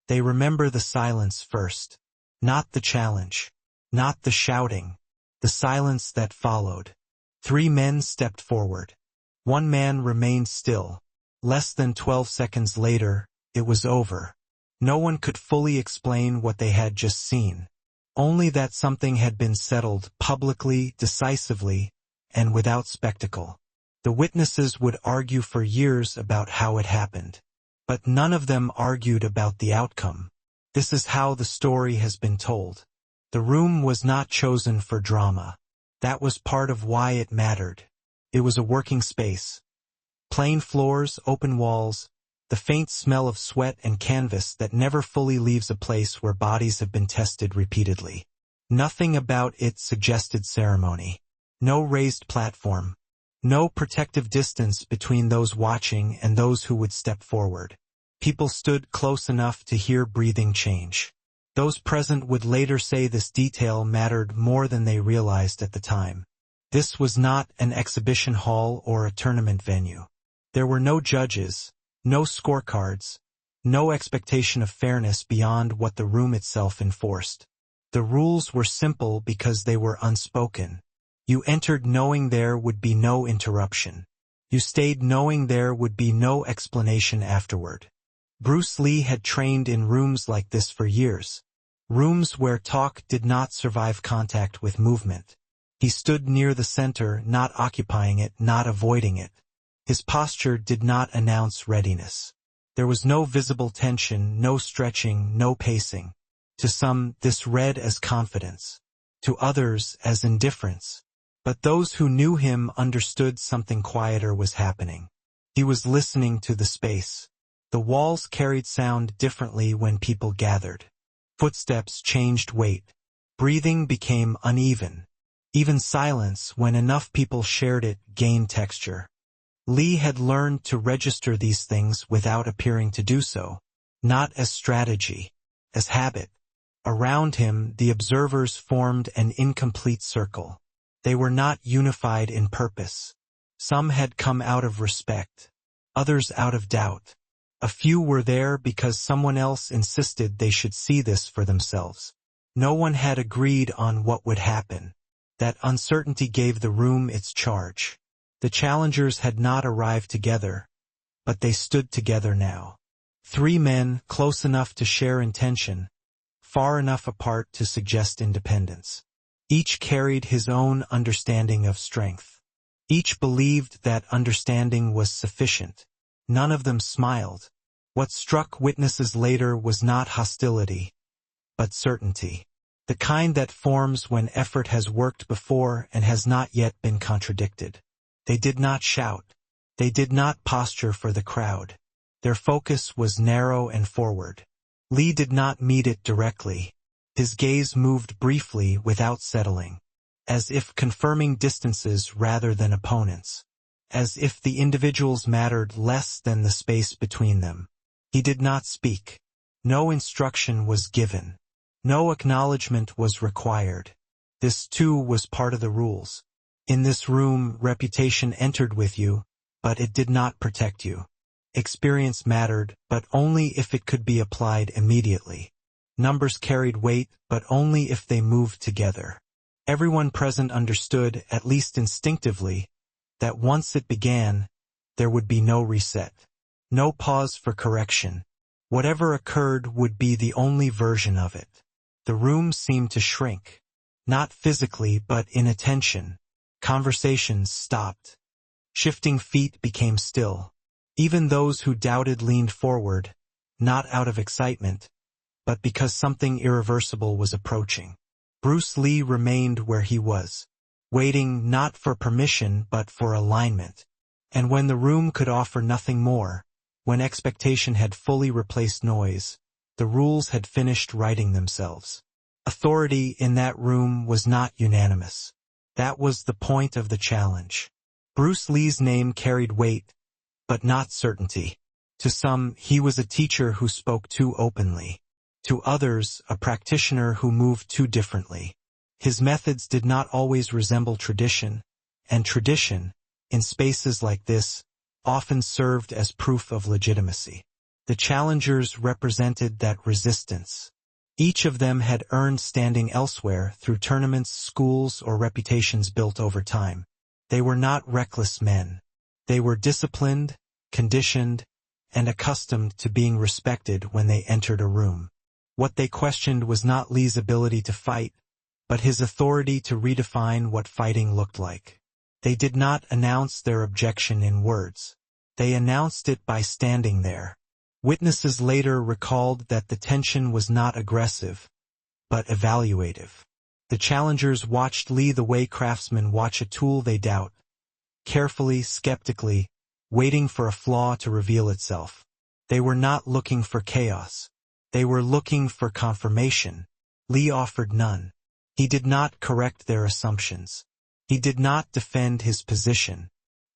They remember the silence first. Not the challenge. Not the shouting. The silence that followed. 3 men stepped forward. 1 man remained still. Less than 12 seconds later, it was over. No one could fully explain what they had just seen. Only that something had been settled publicly, decisively, and without spectacle. The witnesses would argue for years about how it happened. But none of them argued about the outcome. This is how the story has been told. The room was not chosen for drama. That was part of why it mattered. It was a working space. Plain floors, open walls, the faint smell of sweat and canvas that never fully leaves a place where bodies have been tested repeatedly. Nothing about it suggested ceremony. No raised platform. No protective distance between those watching and those who would step forward. People stood close enough to hear breathing change. Those present would later say this detail mattered more than they realized at the time. This was not an exhibition hall or a tournament venue. There were no judges, no scorecards, no expectation of fairness beyond what the room itself enforced. The rules were simple because they were unspoken. You entered knowing there would be no interruption. You stayed knowing there would be no explanation afterward. Bruce Lee had trained in rooms like this for years. Rooms where talk did not survive contact with movement. He stood near the center, not occupying it, not avoiding it. His posture did not announce readiness. There was no visible tension, no stretching, no pacing. To some, this read as confidence. To others, as indifference. But those who knew him understood something quieter was happening. He was listening to the space. The walls carried sound differently when people gathered. Footsteps changed weight. Breathing became uneven. Even silence, when enough people shared it, gained texture. Lee had learned to register these things without appearing to do so. Not as strategy, as habit. Around him, the observers formed an incomplete circle. They were not unified in purpose. Some had come out of respect, others out of doubt. A few were there because someone else insisted they should see this for themselves. No one had agreed on what would happen. That uncertainty gave the room its charge. The challengers had not arrived together, but they stood together now. 3 men, close enough to share intention, far enough apart to suggest independence. Each carried his own understanding of strength. Each believed that understanding was sufficient. None of them smiled. What struck witnesses later was not hostility, but certainty. The kind that forms when effort has worked before and has not yet been contradicted. They did not shout. They did not posture for the crowd. Their focus was narrow and forward. Lee did not meet it directly. His gaze moved briefly without settling, as if confirming distances rather than opponents, as if the individuals mattered less than the space between them. He did not speak. No instruction was given. No acknowledgement was required. This too was part of the rules. In this room, reputation entered with you, but it did not protect you. Experience mattered, but only if it could be applied immediately. Numbers carried weight, but only if they moved together. Everyone present understood, at least instinctively, that once it began, there would be no reset. No pause for correction. Whatever occurred would be the only version of it. The room seemed to shrink. Not physically, but in attention. Conversations stopped. Shifting feet became still. Even those who doubted leaned forward, not out of excitement, but because something irreversible was approaching. Bruce Lee remained where he was, waiting not for permission but for alignment. And when the room could offer nothing more, when expectation had fully replaced noise, the rules had finished writing themselves. Authority in that room was not unanimous. That was the point of the challenge. Bruce Lee's name carried weight, but not certainty. To some, he was a teacher who spoke too openly. To others, a practitioner who moved too differently. His methods did not always resemble tradition, and tradition, in spaces like this, often served as proof of legitimacy. The challengers represented that resistance. Each of them had earned standing elsewhere through tournaments, schools, or reputations built over time. They were not reckless men. They were disciplined, conditioned, and accustomed to being respected when they entered a room. What they questioned was not Lee's ability to fight, but his authority to redefine what fighting looked like. They did not announce their objection in words. They announced it by standing there. Witnesses later recalled that the tension was not aggressive, but evaluative. The challengers watched Lee the way craftsmen watch a tool they doubt, carefully, skeptically, waiting for a flaw to reveal itself. They were not looking for chaos. They were looking for confirmation. Lee offered none. He did not correct their assumptions. He did not defend his position.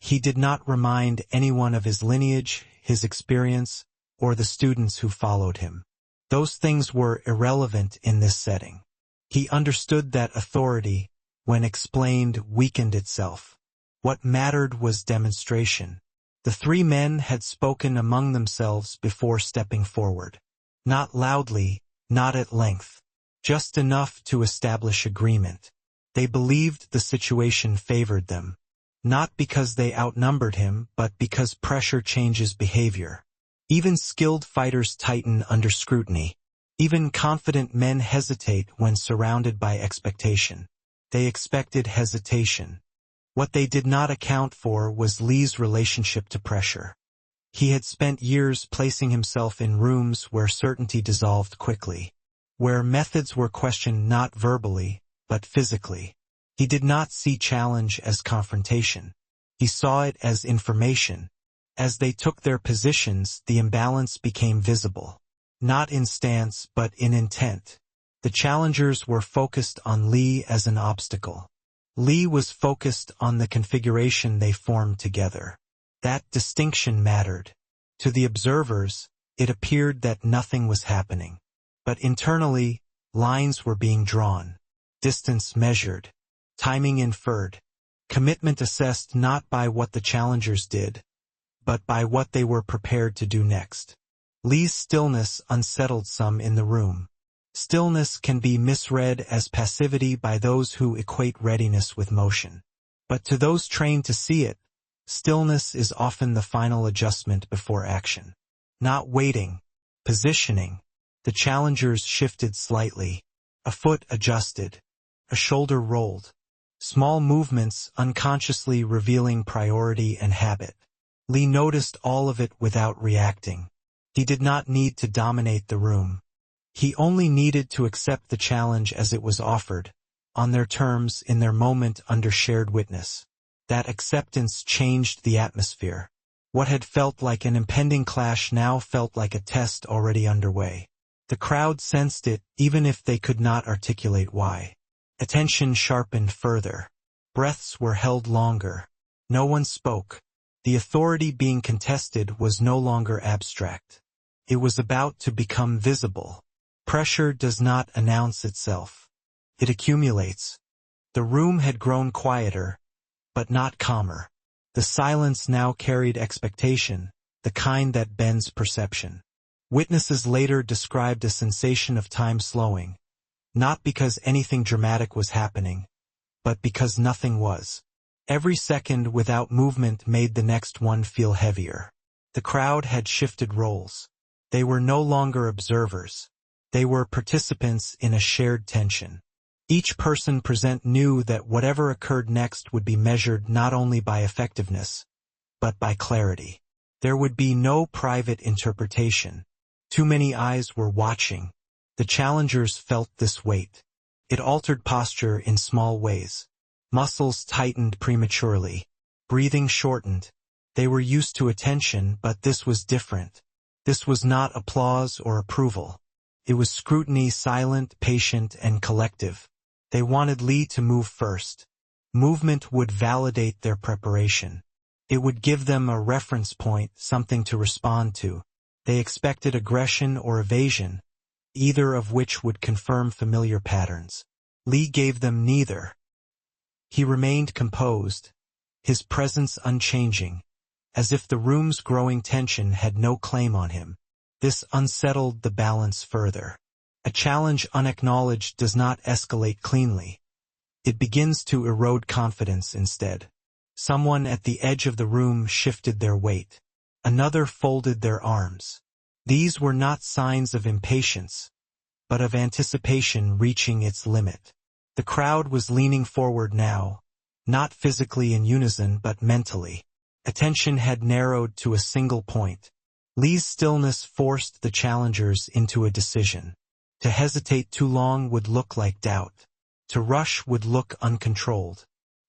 He did not remind anyone of his lineage, his experience, or the students who followed him. Those things were irrelevant in this setting. He understood that authority, when explained, weakened itself. What mattered was demonstration. The three men had spoken among themselves before stepping forward. Not loudly, not at length. Just enough to establish agreement. They believed the situation favored them. Not because they outnumbered him, but because pressure changes behavior. Even skilled fighters tighten under scrutiny. Even confident men hesitate when surrounded by expectation. They expected hesitation. What they did not account for was Lee's relationship to pressure. He had spent years placing himself in rooms where certainty dissolved quickly, where methods were questioned not verbally, but physically. He did not see challenge as confrontation. He saw it as information. As they took their positions, the imbalance became visible. Not in stance, but in intent. The challengers were focused on Lee as an obstacle. Lee was focused on the configuration they formed together. That distinction mattered. To the observers, it appeared that nothing was happening. But internally, lines were being drawn. Distance measured. Timing inferred. Commitment assessed not by what the challengers did, but by what they were prepared to do next. Lee's stillness unsettled some in the room. Stillness can be misread as passivity by those who equate readiness with motion. But to those trained to see it, stillness is often the final adjustment before action. Not waiting, positioning. The challengers shifted slightly. A foot adjusted. A shoulder rolled. Small movements unconsciously revealing priority and habit. Lee noticed all of it without reacting. He did not need to dominate the room. He only needed to accept the challenge as it was offered, on their terms, in their moment, under shared witness. That acceptance changed the atmosphere. What had felt like an impending clash now felt like a test already underway. The crowd sensed it, even if they could not articulate why. Attention sharpened further. Breaths were held longer. No one spoke. The authority being contested was no longer abstract. It was about to become visible. Pressure does not announce itself. It accumulates. The room had grown quieter, but not calmer. The silence now carried expectation, the kind that bends perception. Witnesses later described a sensation of time slowing, not because anything dramatic was happening, but because nothing was. Every second without movement made the next one feel heavier. The crowd had shifted roles. They were no longer observers. They were participants in a shared tension. Each person present knew that whatever occurred next would be measured not only by effectiveness, but by clarity. There would be no private interpretation. Too many eyes were watching. The challengers felt this weight. It altered posture in small ways. Muscles tightened prematurely. Breathing shortened. They were used to attention, but this was different. This was not applause or approval. It was scrutiny, silent, patient, and collective. They wanted Lee to move first. Movement would validate their preparation. It would give them a reference point, something to respond to. They expected aggression or evasion, either of which would confirm familiar patterns. Lee gave them neither. He remained composed, his presence unchanging, as if the room's growing tension had no claim on him. This unsettled the balance further. A challenge unacknowledged does not escalate cleanly. It begins to erode confidence instead. Someone at the edge of the room shifted their weight. Another folded their arms. These were not signs of impatience, but of anticipation reaching its limit. The crowd was leaning forward now, not physically in unison but mentally. Attention had narrowed to a single point. Lee's stillness forced the challengers into a decision. To hesitate too long would look like doubt. To rush would look uncontrolled.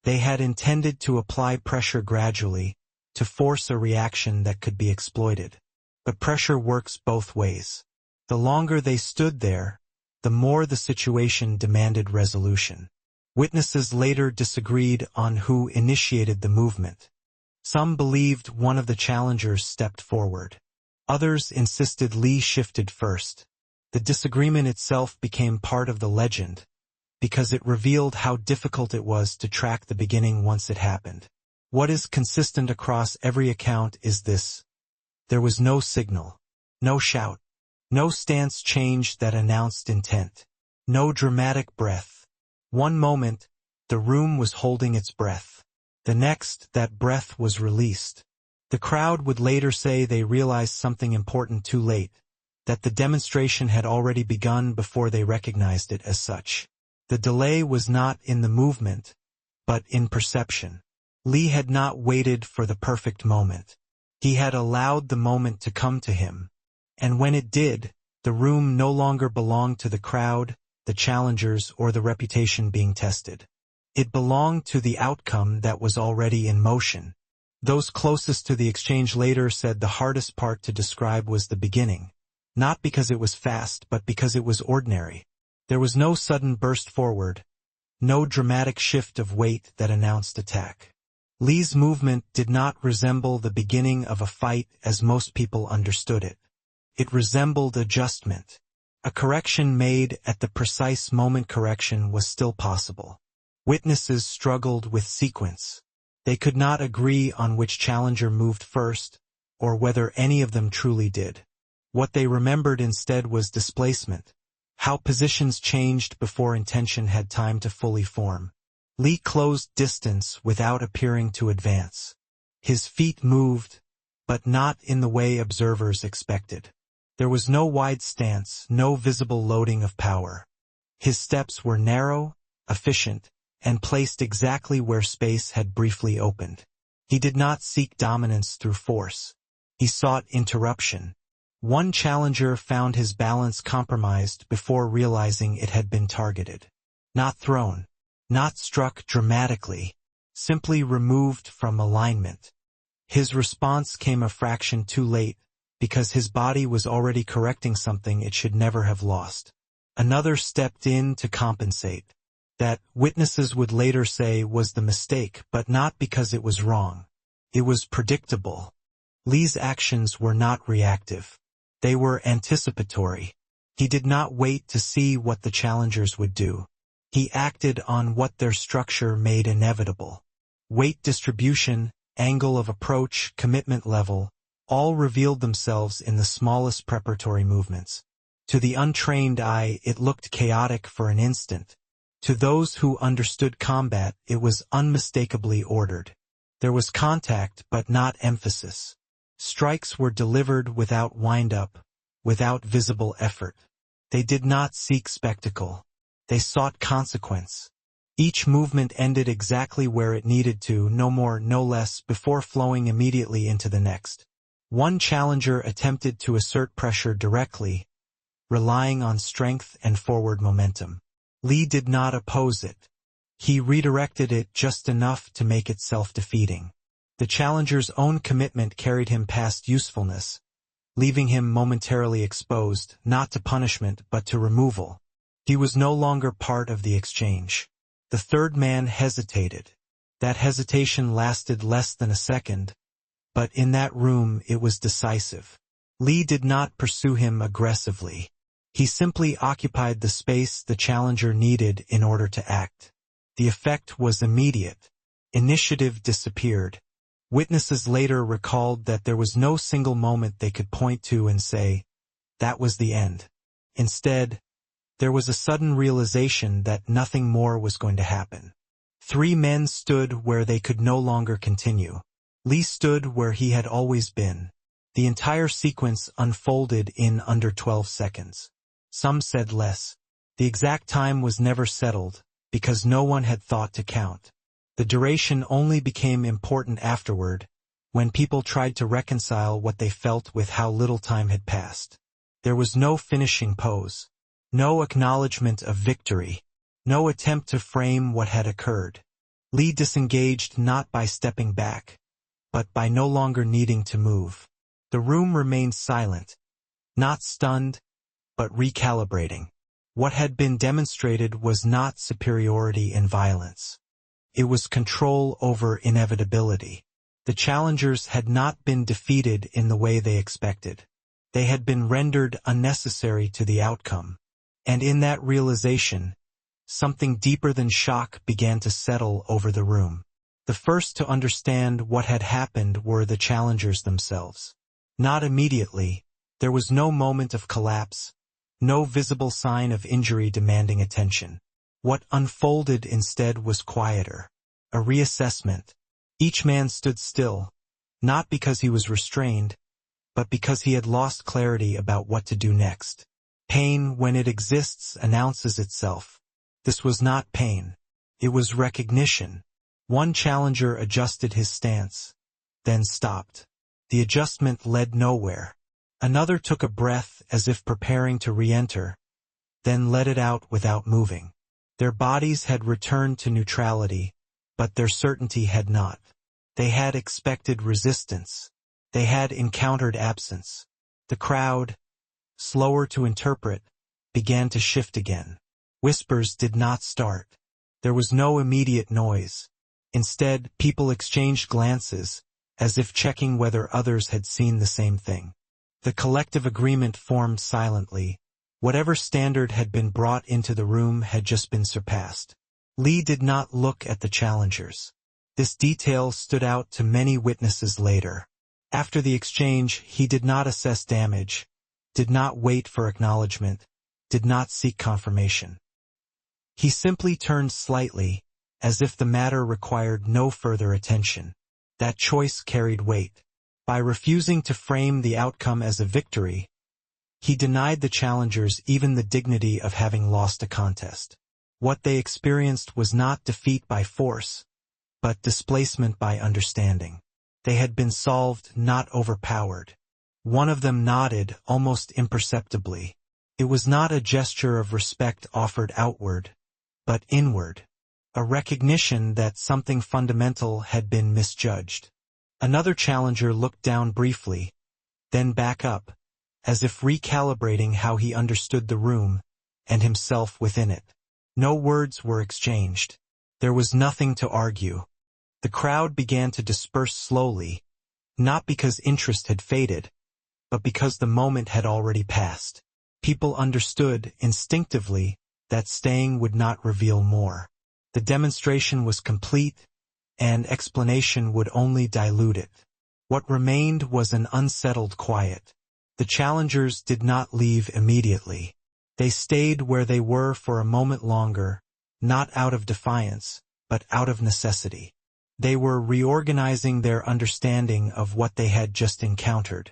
They had intended to apply pressure gradually, to force a reaction that could be exploited. But pressure works both ways. The longer they stood there, the more the situation demanded resolution. Witnesses later disagreed on who initiated the movement. Some believed one of the challengers stepped forward. Others insisted Lee shifted first. The disagreement itself became part of the legend, because it revealed how difficult it was to track the beginning once it happened. What is consistent across every account is this: there was no signal, no shout, no stance change that announced intent, no dramatic breath. One moment, the room was holding its breath. The next, that breath was released. The crowd would later say they realized something important too late, that the demonstration had already begun before they recognized it as such. The delay was not in the movement, but in perception. Lee had not waited for the perfect moment. He had allowed the moment to come to him. And when it did, the room no longer belonged to the crowd, the challengers, or the reputation being tested. It belonged to the outcome that was already in motion. Those closest to the exchange later said the hardest part to describe was the beginning. Not because it was fast, but because it was ordinary. There was no sudden burst forward, no dramatic shift of weight that announced attack. Lee's movement did not resemble the beginning of a fight as most people understood it. It resembled adjustment. A correction made at the precise moment correction was still possible. Witnesses struggled with sequence. They could not agree on which challenger moved first, or whether any of them truly did. What they remembered instead was displacement, how positions changed before intention had time to fully form. Lee closed distance without appearing to advance. His feet moved, but not in the way observers expected. There was no wide stance, no visible loading of power. His steps were narrow, efficient, and placed exactly where space had briefly opened. He did not seek dominance through force. He sought interruption. One challenger found his balance compromised before realizing it had been targeted. Not thrown, not struck dramatically, simply removed from alignment. His response came a fraction too late, because his body was already correcting something it should never have lost. Another stepped in to compensate. That, witnesses would later say, was the mistake, but not because it was wrong. It was predictable. Lee's actions were not reactive. They were anticipatory. He did not wait to see what the challengers would do. He acted on what their structure made inevitable. Weight distribution, angle of approach, commitment level, all revealed themselves in the smallest preparatory movements. To the untrained eye, it looked chaotic for an instant. To those who understood combat, it was unmistakably ordered. There was contact, but not emphasis. Strikes were delivered without wind-up, without visible effort. They did not seek spectacle. They sought consequence. Each movement ended exactly where it needed to, no more, no less, before flowing immediately into the next. One challenger attempted to assert pressure directly, relying on strength and forward momentum. Lee did not oppose it. He redirected it just enough to make it self-defeating. The challenger's own commitment carried him past usefulness, leaving him momentarily exposed, not to punishment but to removal. He was no longer part of the exchange. The third man hesitated. That hesitation lasted less than a second, but in that room it was decisive. Lee did not pursue him aggressively. He simply occupied the space the challenger needed in order to act. The effect was immediate. Initiative disappeared. Witnesses later recalled that there was no single moment they could point to and say, that was the end. Instead, there was a sudden realization that nothing more was going to happen. 3 men stood where they could no longer continue. Lee stood where he had always been. The entire sequence unfolded in under 12 seconds. Some said less. The exact time was never settled, because no one had thought to count. The duration only became important afterward, when people tried to reconcile what they felt with how little time had passed. There was no finishing pose, no acknowledgement of victory, no attempt to frame what had occurred. Lee disengaged not by stepping back, but by no longer needing to move. The room remained silent, not stunned, but recalibrating. What had been demonstrated was not superiority in violence. It was control over inevitability. The challengers had not been defeated in the way they expected. They had been rendered unnecessary to the outcome. And in that realization, something deeper than shock began to settle over the room. The first to understand what had happened were the challengers themselves. Not immediately. There was no moment of collapse, no visible sign of injury demanding attention. What unfolded instead was quieter, a reassessment. Each man stood still, not because he was restrained, but because he had lost clarity about what to do next. Pain, when it exists, announces itself. This was not pain. It was recognition. One challenger adjusted his stance, then stopped. The adjustment led nowhere. Another took a breath as if preparing to re-enter, then let it out without moving. Their bodies had returned to neutrality, but their certainty had not. They had expected resistance. They had encountered absence. The crowd, slower to interpret, began to shift again. Whispers did not start. There was no immediate noise. Instead, people exchanged glances, as if checking whether others had seen the same thing. The collective agreement formed silently. Whatever standard had been brought into the room had just been surpassed. Lee did not look at the challengers. This detail stood out to many witnesses later. After the exchange, he did not assess damage, did not wait for acknowledgement, did not seek confirmation. He simply turned slightly, as if the matter required no further attention. That choice carried weight. By refusing to frame the outcome as a victory, he denied the challengers even the dignity of having lost a contest. What they experienced was not defeat by force, but displacement by understanding. They had been solved, not overpowered. One of them nodded, almost imperceptibly. It was not a gesture of respect offered outward, but inward, a recognition that something fundamental had been misjudged. Another challenger looked down briefly, then back up, as if recalibrating how he understood the room and himself within it. No words were exchanged. There was nothing to argue. The crowd began to disperse slowly, not because interest had faded, but because the moment had already passed. People understood, instinctively, that staying would not reveal more. The demonstration was complete, and explanation would only dilute it. What remained was an unsettled quiet. The challengers did not leave immediately. They stayed where they were for a moment longer, not out of defiance, but out of necessity. They were reorganizing their understanding of what they had just encountered.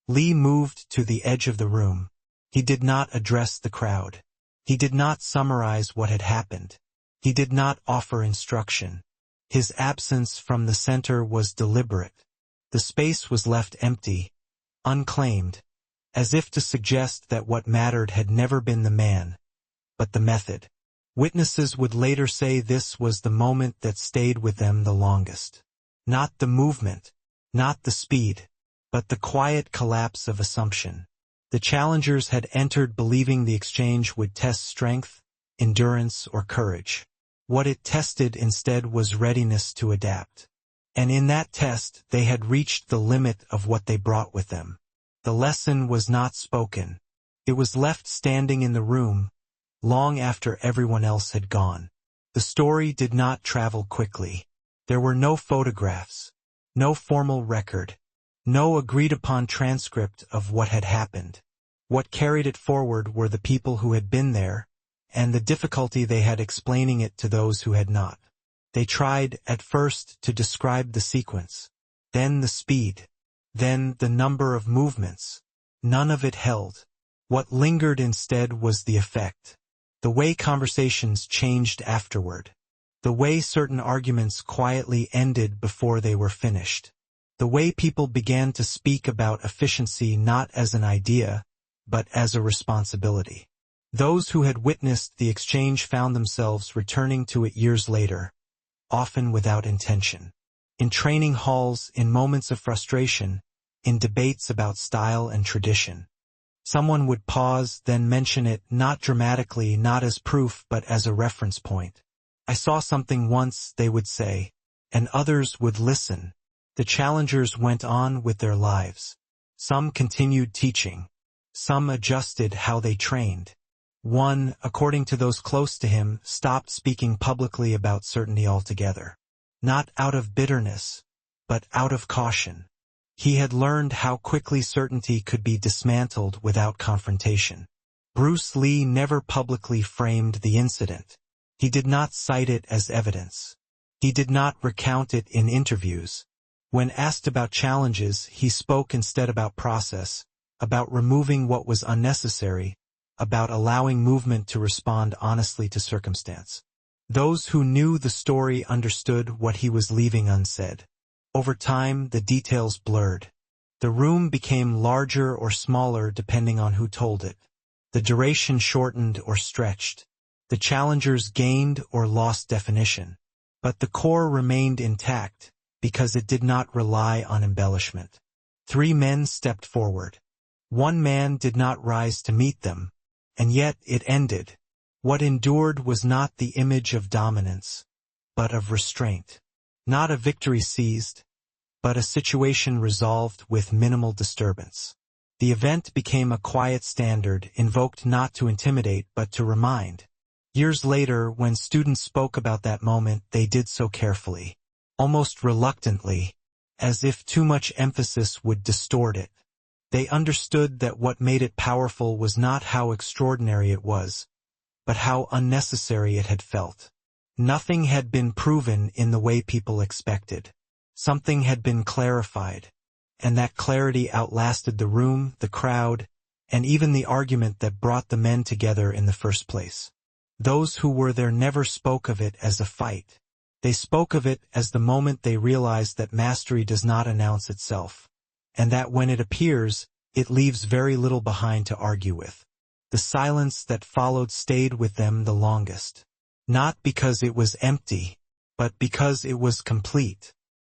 Lee moved to the edge of the room. He did not address the crowd. He did not summarize what had happened. He did not offer instruction. His absence from the center was deliberate. The space was left empty, unclaimed, as if to suggest that what mattered had never been the man, but the method. Witnesses would later say this was the moment that stayed with them the longest. Not the movement, not the speed, but the quiet collapse of assumption. The challengers had entered believing the exchange would test strength, endurance, or courage. What it tested instead was readiness to adapt. And in that test, they had reached the limit of what they brought with them. The lesson was not spoken. It was left standing in the room, long after everyone else had gone. The story did not travel quickly. There were no photographs, no formal record, no agreed-upon transcript of what had happened. What carried it forward were the people who had been there, and the difficulty they had explaining it to those who had not. They tried, at first, to describe the sequence, then the speed, then the number of movements. None of it held. What lingered instead was the effect. The way conversations changed afterward. The way certain arguments quietly ended before they were finished. The way people began to speak about efficiency not as an idea, but as a responsibility. Those who had witnessed the exchange found themselves returning to it years later, often without intention. In training halls, in moments of frustration, in debates about style and tradition. Someone would pause, then mention it, not dramatically, not as proof, but as a reference point. I saw something once, they would say, and others would listen. The challengers went on with their lives. Some continued teaching. Some adjusted how they trained. One, according to those close to him, stopped speaking publicly about certainty altogether. Not out of bitterness, but out of caution. He had learned how quickly certainty could be dismantled without confrontation. Bruce Lee never publicly framed the incident. He did not cite it as evidence. He did not recount it in interviews. When asked about challenges, he spoke instead about process, about removing what was unnecessary, about allowing movement to respond honestly to circumstance. Those who knew the story understood what he was leaving unsaid. Over time, the details blurred. The room became larger or smaller depending on who told it. The duration shortened or stretched. The challengers gained or lost definition. But the core remained intact, because it did not rely on embellishment. 3 men stepped forward. 1 man did not rise to meet them, and yet it ended. What endured was not the image of dominance, but of restraint. Not a victory seized, but a situation resolved with minimal disturbance. The event became a quiet standard, invoked not to intimidate but to remind. Years later, when students spoke about that moment, they did so carefully, almost reluctantly, as if too much emphasis would distort it. They understood that what made it powerful was not how extraordinary it was, but how unnecessary it had felt. Nothing had been proven in the way people expected. Something had been clarified, and that clarity outlasted the room, the crowd, and even the argument that brought the men together in the first place. Those who were there never spoke of it as a fight. They spoke of it as the moment they realized that mastery does not announce itself, and that when it appears, it leaves very little behind to argue with. The silence that followed stayed with them the longest. Not because it was empty, but because it was complete.